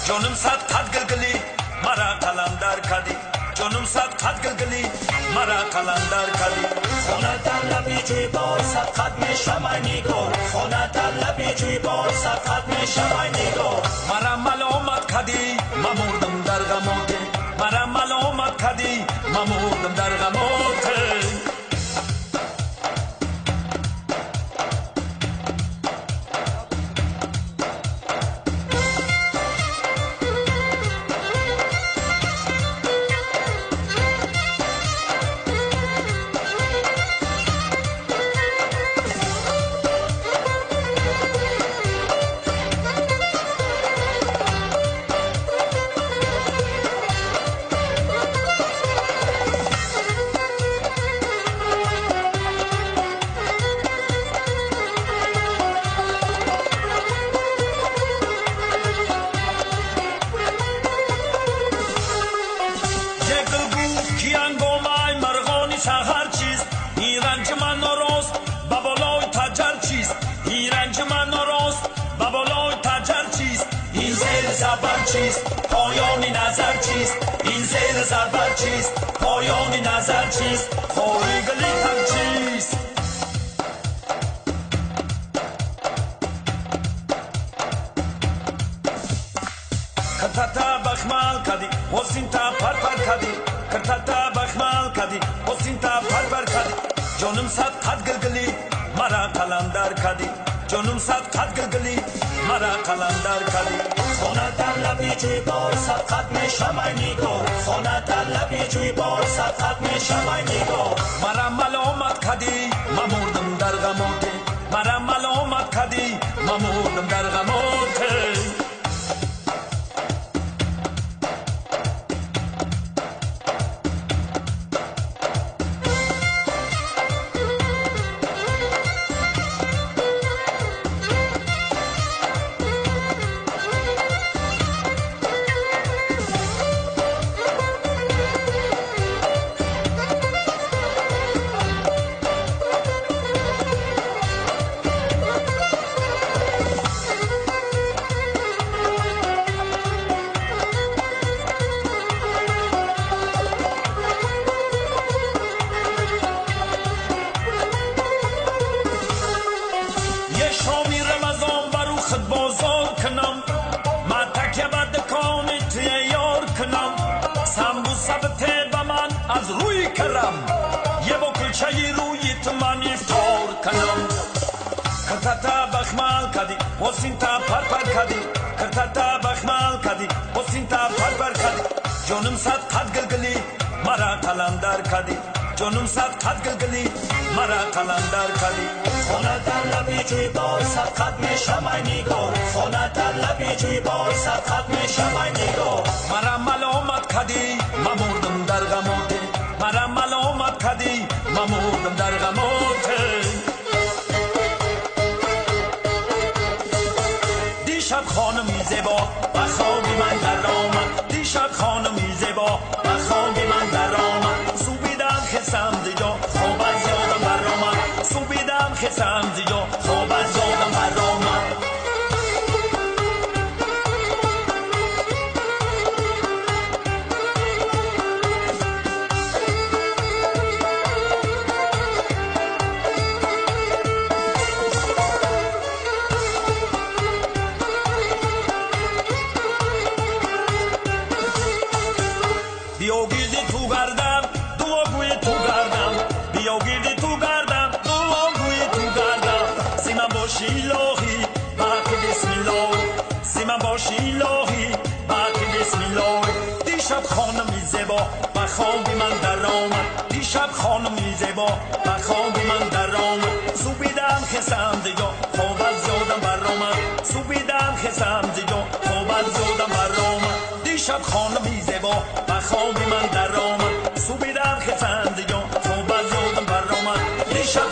جونم صد قد گلگلی مرا قلندر کردی جونم صد قد گلگلی مرا قلندر کردی خونه در لبی جوی بار صد قد میشم ای نگار خونه در لبی جوی بار صد قد میشم ای نگار مرا ملامت کردی ممردم در غمات مرا ملامت کردی ممردم در غمات پایان نظر چیست این زیر زربر چیست پایان نظر چیست خورگلی تن چیست کرتتا بخمال کدی حسینتا پر کدی کرتتا بخمال کدی حسینتا پر کدی جونم صد قد گلگلی مرا قلندر کدی جونم صد قد گلگلی مرا قلندر کدی خونه در لبی جوی بار صد قد میشم ای نگار خونه در لبی جوی بار صد قد میشم ای نگار مرا ملامت کردی ممردم در غمات مرا ملامت کردی ممردم در غمات از روی کرم یه با کلچه روی تو افطار کنم کرتتا بخمال کدی حسینتا پر کدی کرتتا بخمال کدی حسینتا پر کدی جونم صد قد گلگلی مرا قلندر کدی جونم صد قد گلگلی مرا قلندر کدی خونه در لبی جوی بار صد قد میشم ای نگار خونه در لبی جوی بار صد قد میشم ای نگار مرا ملامت کدی ممردم در غمات مرا ملامت کردی ممردم در غمات دیشب خانمی زیبا و خوابی من در آمد دیشب خانمی زیبا و خوابی من در آمد سوبیدم خسم زیجا خواب از یادم بر آمد سوبیدم خسم زیجا خواب از یادم بر آمد دیشب خانمی زیبا و خوابی من در آمد دیشب خانمی زیبا و خوابی من در آمد سوبیدم خسم زیجا خواب از یادم بر آمد سوبیدم خسم زیجا خواب از یادم بر آمد دیشب خانمی زیبا و خوابی من در آمد سوبیدم خسم زیجا خواب از یادم بر آمد دیشب